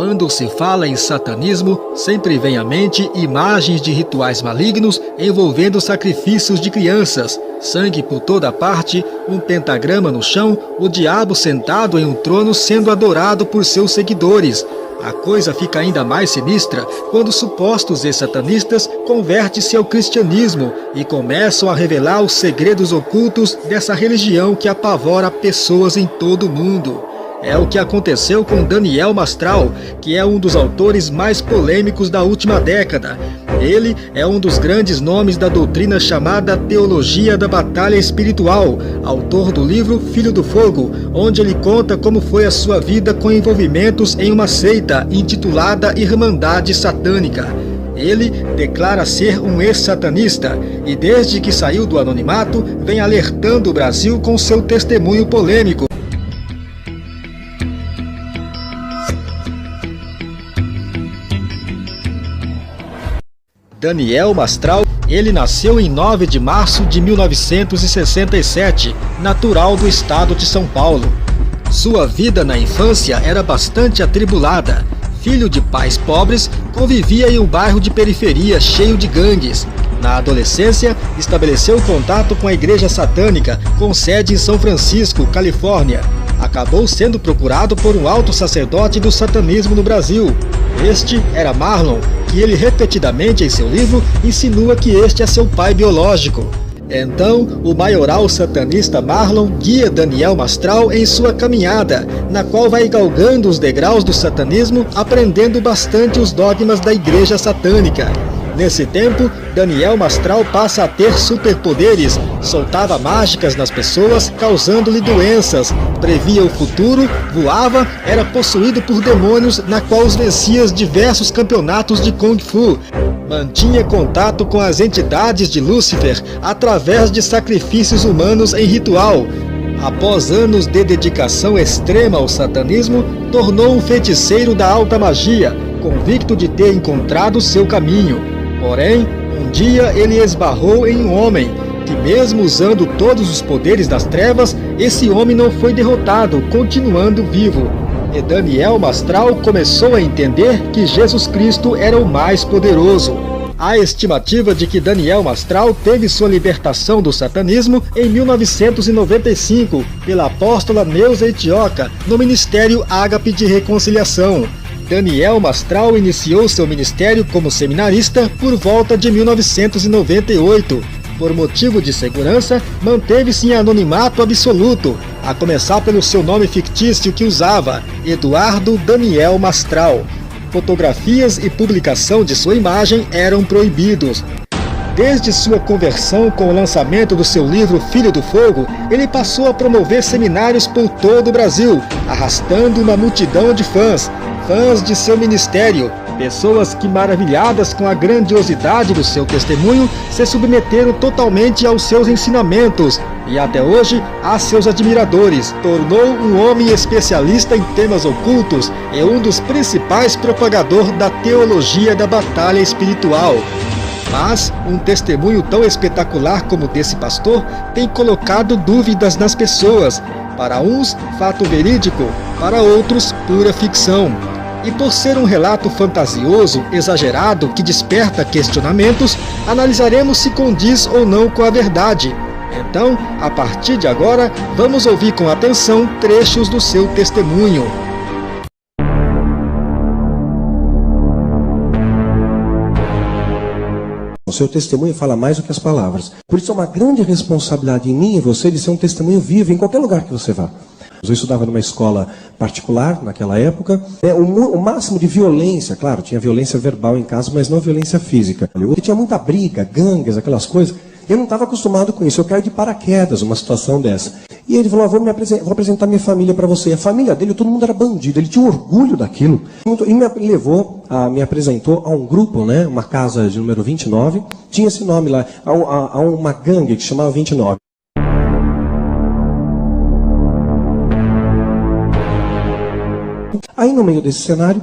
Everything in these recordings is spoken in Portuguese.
Quando se fala em satanismo, sempre vem à mente imagens de rituais malignos envolvendo sacrifícios de crianças, sangue por toda parte, um pentagrama no chão, o diabo sentado em um trono sendo adorado por seus seguidores. A coisa fica ainda mais sinistra quando supostos ex-satanistas convertem-se ao cristianismo e começam a revelar os segredos ocultos dessa religião que apavora pessoas em todo o mundo. É o que aconteceu com Daniel Mastral, que é um dos autores mais polêmicos da última década. Ele é um dos grandes nomes da doutrina chamada Teologia da Batalha Espiritual, autor do livro Filho do Fogo, onde ele conta como foi a sua vida com envolvimentos em uma seita intitulada Irmandade Satânica. Ele declara ser um ex-satanista e desde que saiu do anonimato, vem alertando o Brasil com seu testemunho polêmico. Daniel Mastral, ele nasceu em 9 de março de 1967, natural do estado de São Paulo. Sua vida na infância era bastante atribulada. Filho de pais pobres, convivia em um bairro de periferia cheio de gangues. Na adolescência, estabeleceu contato com a igreja satânica, com sede em São Francisco, Califórnia. Acabou sendo procurado por um alto sacerdote do satanismo no Brasil. Este era Marlon, que ele repetidamente em seu livro insinua que este é seu pai biológico. Então, o maioral satanista Marlon guia Daniel Mastral em sua caminhada, na qual vai galgando os degraus do satanismo, aprendendo bastante os dogmas da igreja satânica. Nesse tempo, Daniel Mastral passa a ter superpoderes, soltava mágicas nas pessoas, causando-lhe doenças, previa o futuro, voava, era possuído por demônios, na qual os vencia diversos campeonatos de Kung Fu. Mantinha contato com as entidades de Lúcifer através de sacrifícios humanos em ritual. Após anos de dedicação extrema ao satanismo, tornou um feiticeiro da alta magia, convicto de ter encontrado seu caminho. Porém, um dia ele esbarrou em um homem, que mesmo usando todos os poderes das trevas, esse homem não foi derrotado, continuando vivo. E Daniel Mastral começou a entender que Jesus Cristo era o mais poderoso. Há estimativa de que Daniel Mastral teve sua libertação do satanismo em 1995, pela apóstola Neuza Etioca, no Ministério Ágape de Reconciliação. Daniel Mastral iniciou seu ministério como seminarista por volta de 1998. Por motivo de segurança, manteve-se em anonimato absoluto, a começar pelo seu nome fictício que usava, Eduardo Daniel Mastral. Fotografias e publicação de sua imagem eram proibidos. Desde sua conversão com o lançamento do seu livro Filho do Fogo, ele passou a promover seminários por todo o Brasil, arrastando uma multidão de fãs de seu ministério, pessoas que, maravilhadas com a grandiosidade do seu testemunho, se submeteram totalmente aos seus ensinamentos e até hoje a seus admiradores. Tornou um homem especialista em temas ocultos e um dos principais propagadores da teologia da batalha espiritual. Mas um testemunho tão espetacular como desse pastor tem colocado dúvidas nas pessoas. Para uns, fato verídico, para outros, pura ficção. E por ser um relato fantasioso, exagerado, que desperta questionamentos, analisaremos se condiz ou não com a verdade. Então, a partir de agora, vamos ouvir com atenção trechos do seu testemunho. O seu testemunho fala mais do que as palavras. Por isso é uma grande responsabilidade em mim e você de ser um testemunho vivo em qualquer lugar que você vá. Eu estudava numa escola particular naquela época. O máximo de violência, claro, tinha violência verbal em casa, mas não violência física. E tinha muita briga, gangues, aquelas coisas. Eu não estava acostumado com isso, eu caí de paraquedas uma situação dessa. E ele falou, vou apresentar minha família para você. A família dele, todo mundo era bandido, ele tinha orgulho daquilo. E me apresentou a um grupo, né, uma casa de número 29, tinha esse nome lá, a uma gangue que chamava 29. Aí no meio desse cenário,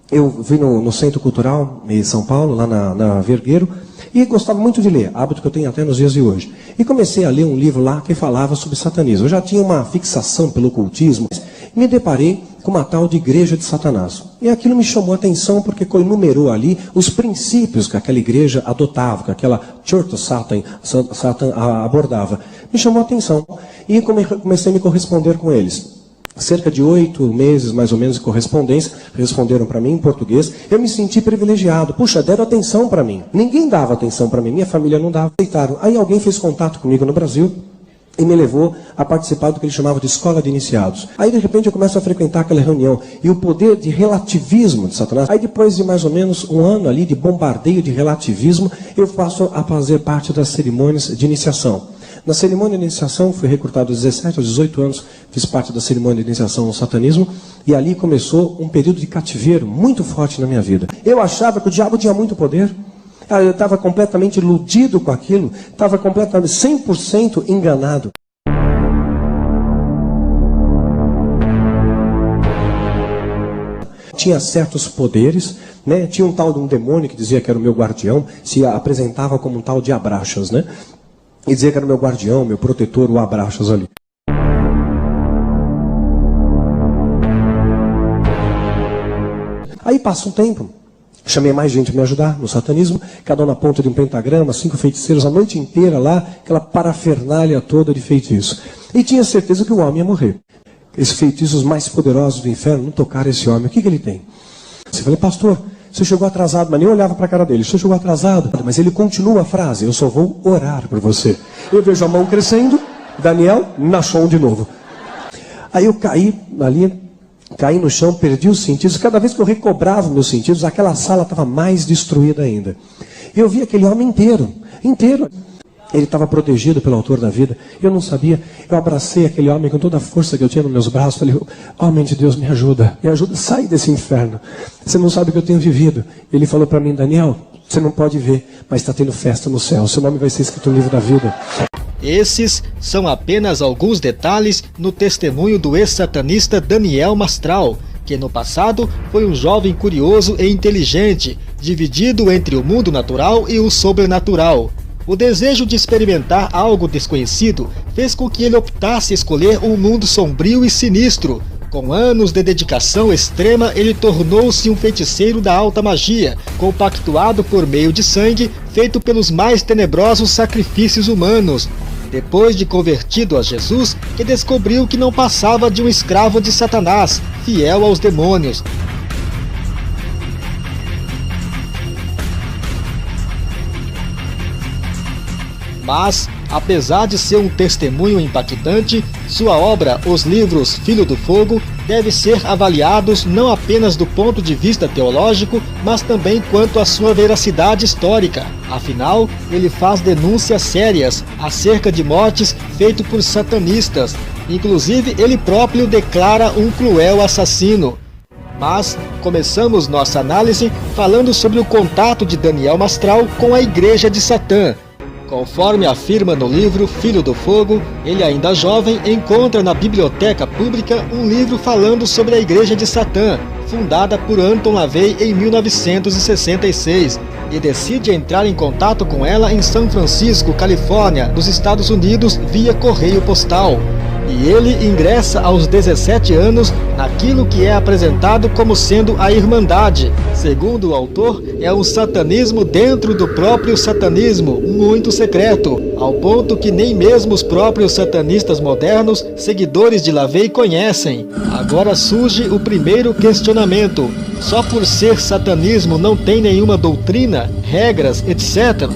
eu vim no Centro Cultural em São Paulo, lá na Vergueiro, e gostava muito de ler, hábito que eu tenho até nos dias de hoje. E comecei a ler um livro lá que falava sobre satanismo. Eu já tinha uma fixação pelo ocultismo. Me deparei com uma tal de igreja de Satanás. E aquilo me chamou a atenção porque enumerou ali os princípios que aquela igreja adotava, que aquela Church of Satan abordava. Me chamou a atenção e comecei a me corresponder com eles. Cerca de 8 meses, mais ou menos, de correspondência, responderam para mim em português. Eu me senti privilegiado. Puxa, deram atenção para mim. Ninguém dava atenção para mim, minha família não dava. Aceitaram. Aí alguém fez contato comigo no Brasil e me levou a participar do que ele chamava de escola de iniciados. Aí, de repente, eu começo a frequentar aquela reunião. E o poder de relativismo de Satanás. Aí, depois de mais ou menos um ano ali de bombardeio de relativismo, eu passo a fazer parte das cerimônias de iniciação. Na cerimônia de iniciação, fui recrutado aos 17, aos 18 anos, fiz parte da cerimônia de iniciação no satanismo, e ali começou um período de cativeiro muito forte na minha vida. Eu achava que o diabo tinha muito poder, eu estava completamente iludido com aquilo, estava completamente 100% enganado. Tinha certos poderes, né? Tinha um tal de um demônio que dizia que era o meu guardião, se apresentava como um tal de Abraxas, né? E dizia que era o meu guardião, meu protetor, o Abraxas ali. Aí passa um tempo, chamei mais gente para me ajudar no satanismo, cada um na ponta de um pentagrama, 5 feiticeiros, a noite inteira lá, aquela parafernália toda de feitiço. E tinha certeza que o homem ia morrer. Esses feitiços mais poderosos do inferno não tocaram esse homem. O que ele tem? Eu falei, pastor, você chegou atrasado, mas nem olhava para a cara dele. Você chegou atrasado, mas ele continua a frase, eu só vou orar por você. Eu vejo a mão crescendo, Daniel, na chão de novo. Aí eu caí ali, caí no chão, perdi os sentidos. Cada vez que eu recobrava meus sentidos, aquela sala estava mais destruída ainda. Eu vi aquele homem inteiro. Ele estava protegido pelo autor da vida. Eu não sabia. Eu abracei aquele homem com toda a força que eu tinha nos meus braços. Falei, homem de Deus, me ajuda, sai desse inferno. Você não sabe o que eu tenho vivido. Ele falou para mim, Daniel, você não pode ver, mas está tendo festa no céu. Seu nome vai ser escrito no livro da vida. Esses são apenas alguns detalhes no testemunho do ex-satanista Daniel Mastral, que no passado foi um jovem curioso e inteligente, dividido entre o mundo natural e o sobrenatural. O desejo de experimentar algo desconhecido fez com que ele optasse escolher um mundo sombrio e sinistro. Com anos de dedicação extrema, ele tornou-se um feiticeiro da alta magia, compactuado por meio de sangue, feito pelos mais tenebrosos sacrifícios humanos. Depois de convertido a Jesus, que descobriu que não passava de um escravo de Satanás, fiel aos demônios. Mas, apesar de ser um testemunho impactante, sua obra, os livros Filho do Fogo, deve ser avaliados não apenas do ponto de vista teológico, mas também quanto à sua veracidade histórica. Afinal, ele faz denúncias sérias acerca de mortes feitas por satanistas. Inclusive, ele próprio declara um cruel assassino. Mas começamos nossa análise falando sobre o contato de Daniel Mastral com a Igreja de Satã. Conforme afirma no livro Filho do Fogo, ele ainda jovem encontra na biblioteca pública um livro falando sobre a Igreja de Satã, fundada por Anton LaVey em 1966, e decide entrar em contato com ela em São Francisco, Califórnia, nos Estados Unidos, via correio postal. E ele ingressa aos 17 anos naquilo que é apresentado como sendo a Irmandade. Segundo o autor, é um satanismo dentro do próprio satanismo, muito secreto, ao ponto que nem mesmo os próprios satanistas modernos, seguidores de LaVey, conhecem. Agora surge o primeiro questionamento. Só por ser satanismo não tem nenhuma doutrina, regras, etc.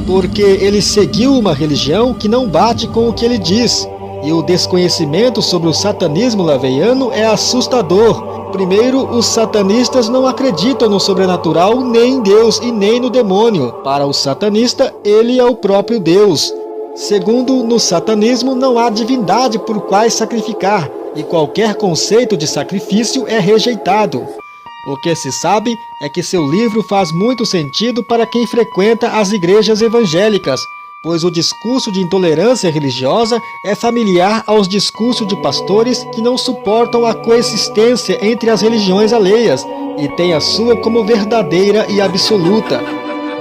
Porque ele seguiu uma religião que não bate com o que ele diz. E o desconhecimento sobre o satanismo laveiano é assustador. Primeiro, os satanistas não acreditam no sobrenatural, nem em Deus e nem no demônio. Para o satanista, ele é o próprio Deus. Segundo, no satanismo não há divindade por quais sacrificar, e qualquer conceito de sacrifício é rejeitado. O que se sabe é que seu livro faz muito sentido para quem frequenta as igrejas evangélicas, pois o discurso de intolerância religiosa é familiar aos discursos de pastores que não suportam a coexistência entre as religiões alheias e têm a sua como verdadeira e absoluta.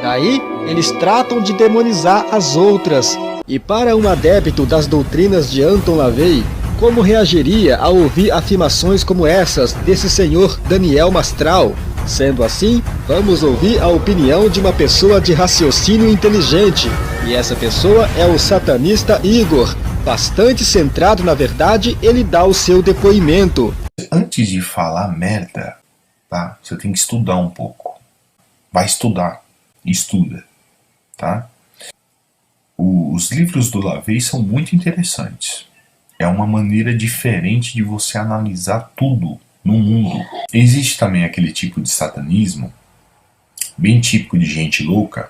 Daí, eles tratam de demonizar as outras. E para um adepto das doutrinas de Anton LaVey, como reagiria ao ouvir afirmações como essas desse senhor Daniel Mastral? Sendo assim, vamos ouvir a opinião de uma pessoa de raciocínio inteligente. E essa pessoa é o satanista Igor. Bastante centrado na verdade, ele dá o seu depoimento. Antes de falar merda, tá? Você tem que estudar um pouco. Vai estudar. Estuda, tá? Os livros do LaVey são muito interessantes. É uma maneira diferente de você analisar tudo no mundo. Existe também aquele tipo de satanismo, bem típico de gente louca,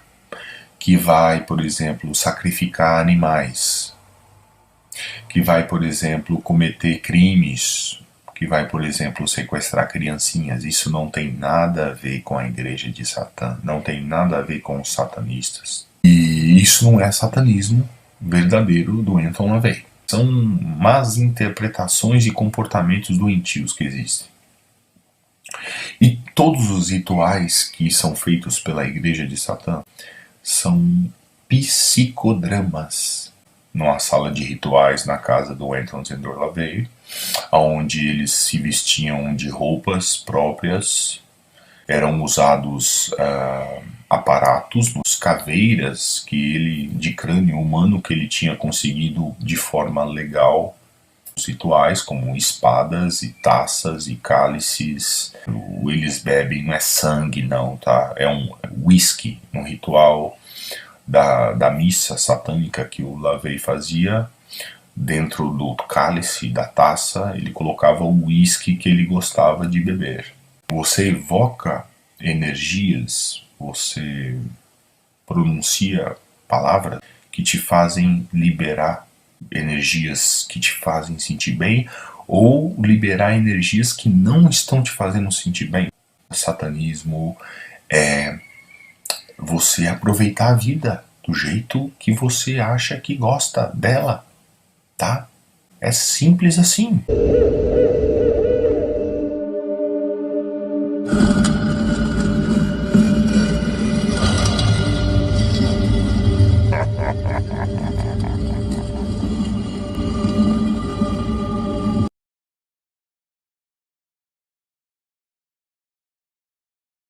que vai, por exemplo, sacrificar animais, que vai, por exemplo, cometer crimes, que vai, por exemplo, sequestrar criancinhas. Isso não tem nada a ver com a igreja de Satã, não tem nada a ver com os satanistas. E isso não é satanismo verdadeiro do Anton LaVey. São más interpretações e comportamentos doentios que existem. E todos os rituais que são feitos pela igreja de Satã são psicodramas. Numa sala de rituais na casa do Anton Szandor LaVey, onde eles se vestiam de roupas próprias, eram usados aparatos, caveiras que ele, de crânio humano que ele tinha conseguido de forma legal, os rituais como espadas e taças e cálices. Eles bebem, não é sangue não, tá? É um whisky, um ritual da missa satânica que o LaVey fazia. Dentro do cálice, da taça, ele colocava o whisky que ele gostava de beber. Você evoca energias, você pronuncia palavras que te fazem liberar energias que te fazem sentir bem, ou liberar energias que não estão te fazendo sentir bem. O satanismo é você aproveitar a vida do jeito que você acha que gosta dela, tá? É simples assim.